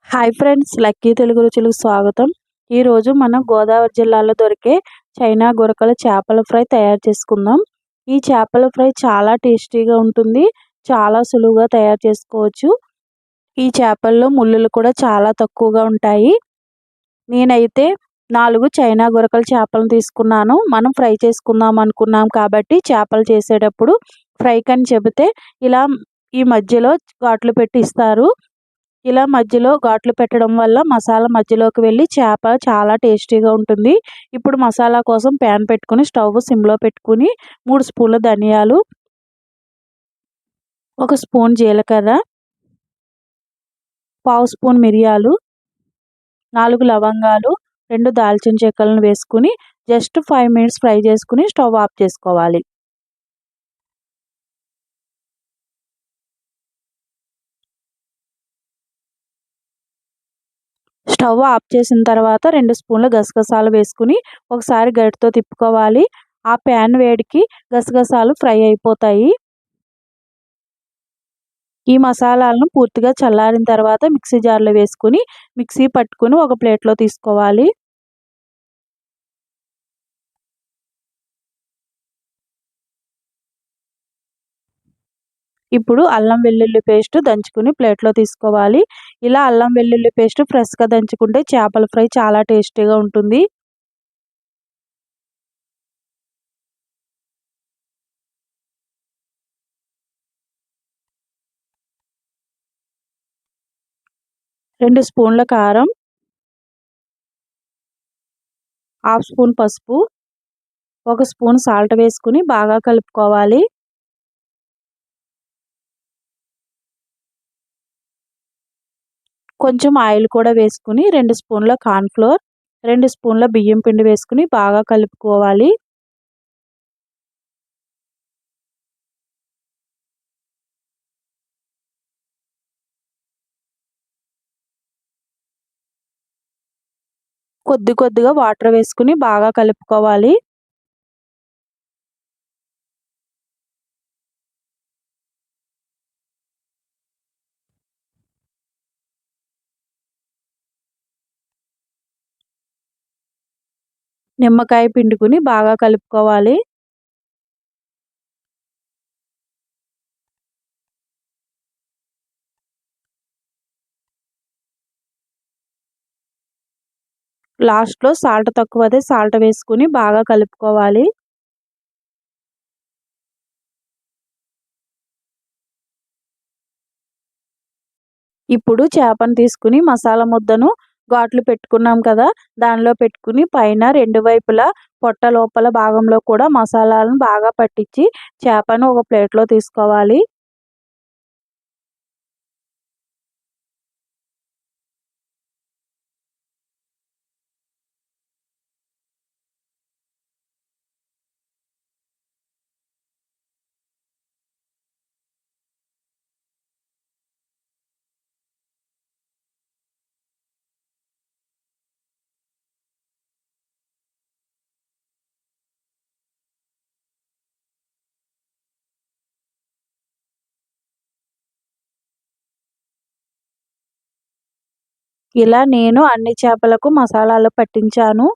Hi friends, lucky Telugu రుచులకు స్వాగతం. ఈరోజు మనం గోదావరి జిల్లాలో దొరికే చైనా గురకల చేపల ఫ్రై తయారు చేసుకుందాం. ఈ చేపల ఫ్రై చాలా టేస్టీగా ఉంటుంది. చాలా సులువుగా తయారు చేసుకోవచ్చు. ఈ చేపల్లో ముళ్ళులు కూడా చాలా తక్కువగా ఉంటాయి. నేనైతే 4 చైనా గురకల చేపలను తీసుకున్నాను. మనం ఫ్రై చేసుకుందాం అనుకున్నాం కాబట్టి చేపలు చేసేటప్పుడు ఫ్రైకని చెబితే ఇలా ఈ మధ్యలో ఘాట్లు పెట్టి ఇస్తారు. ఇలా మధ్యలో ఘాట్లు పెట్టడం వల్ల మసాలా మధ్యలోకి వెళ్ళి చేప చాలా టేస్టీగా ఉంటుంది. ఇప్పుడు మసాలా కోసం ప్యాన్ పెట్టుకుని స్టవ్ సిమ్లో పెట్టుకుని 3 స్పూన్ల ధనియాలు, 1 స్పూన్ జీలకర్ర, పావు స్పూన్ మిరియాలు, 4 లవంగాలు, 2 దాల్చిన చెక్కలను వేసుకుని జస్ట్ 5 మినిట్స్ ఫ్రై చేసుకుని స్టవ్ ఆఫ్ చేసుకోవాలి. స్టవ్ ఆఫ్ చేసిన తర్వాత 2 స్పూన్ల గసగసాలు వేసుకుని ఒకసారి గరిటెతో తిప్పుకోవాలి. ఆ ప్యాన్ వేడికి గసగసాలు ఫ్రై అయిపోతాయి. ఈ మసాలాలను పూర్తిగా చల్లారిన తర్వాత మిక్సీ జార్లో వేసుకుని మిక్సీ పట్టుకుని ఒక ప్లేట్లో తీసుకోవాలి. ఇప్పుడు అల్లం వెల్లుల్లి పేస్ట్ దంచుకుని ప్లేట్లో తీసుకోవాలి. ఇలా అల్లం వెల్లుల్లి పేస్ట్ ఫ్రెష్గా దంచుకుంటే చేపల ఫ్రై చాలా టేస్టీగా ఉంటుంది. రెండు స్పూన్ల కారం, హాఫ్ స్పూన్ పసుపు, 1 స్పూన్ సాల్ట్ వేసుకుని బాగా కలుపుకోవాలి. కొంచెం ఆయిల్ కూడా వేసుకుని 2 స్పూన్ల కార్న్‌ఫ్లోర్, 2 స్పూన్ల బియ్యం పిండి వేసుకుని బాగా కలుపుకోవాలి. కొద్ది కొద్దిగా వాటర్ వేసుకుని బాగా కలుపుకోవాలి. నిమ్మకాయ పిండుకుని బాగా కలుపుకోవాలి. లాస్ట్‌లో సాల్ట్ తక్కువైతే సాల్ట్ వేసుకుని బాగా కలుపుకోవాలి. ఇప్పుడు చేపను తీసుకుని మసాలా ముద్దను ఘాట్లు పెట్టుకున్నాం కదా, దానిలో పెట్టుకుని పైన 2 వైపులా పొట్ట లోపల భాగంలో కూడా మసాలాలను బాగా పట్టించి చేపను ఒక ప్లేట్లో తీసుకోవాలి. ఇలా నేను అన్ని చేపలకు మసాలాలు పట్టించాను.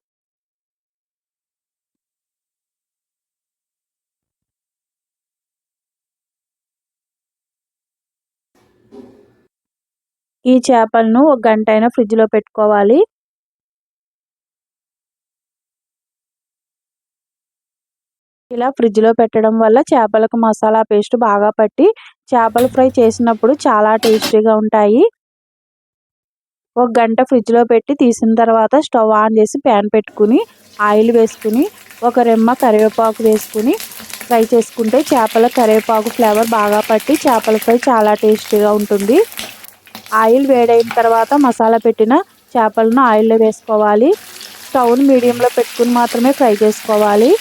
ఈ చేపలను ఒక గంటైనా ఫ్రిడ్జ్‌లో పెట్టుకోవాలి. ఇలా ఫ్రిడ్జ్‌లో పెట్టడం వల్ల చేపలకు మసాలా పేస్ట్ బాగా పట్టి చేపల ఫ్రై చేసినప్పుడు చాలా టేస్టీగా ఉంటాయి. ఒక గంట ఫ్రిడ్జ్‌లో పెట్టి తీసిన తర్వాత స్టవ్ ఆన్ చేసి ప్యాన్ పెట్టుకుని ఆయిల్ వేసుకుని ఒక రెమ్మ కరివేపాకు వేసుకుని ఫ్రై చేసుకుంటే చేపల కరివేపాకు ఫ్లేవర్ బాగా పట్టి చేపల ఫ్రై చాలా టేస్టీగా ఉంటుంది. ఆయిల్ వేడైన తర్వాత మసాలా పెట్టిన చేపలను ఆయిల్లో వేసుకోవాలి. స్టవ్‌ని మీడియంలో పెట్టుకుని మాత్రమే ఫ్రై చేసుకోవాలి.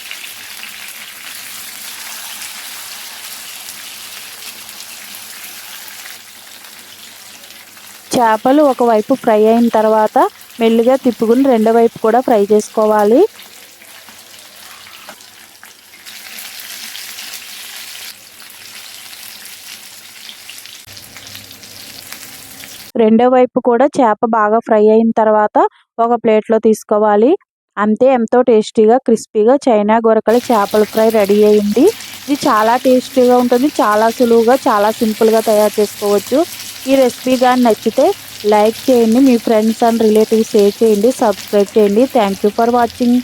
చేపలు ఒకవైపు ఫ్రై అయిన తర్వాత మెల్లిగా తిప్పుకుని రెండో వైపు కూడా ఫ్రై చేసుకోవాలి. రెండో వైపు కూడా చేప బాగా ఫ్రై అయిన తర్వాత ఒక ప్లేట్లో తీసుకోవాలి. అంతే, ఎంతో టేస్టీగా క్రిస్పీగా చైనా గొరకల చేపల ఫ్రై రెడీ అయింది. ఇది చాలా టేస్టీగా ఉంటుంది. చాలా సులువుగా చాలా సింపుల్గా తయారు చేసుకోవచ్చు. ఈ రెసిపీ కానీ నచ్చితే లైక్ చేయండి, మీ ఫ్రెండ్స్ అండ్ రిలేటివ్స్ షేర్ చేయండి, సబ్స్క్రైబ్ చేయండి. Thank you for watching.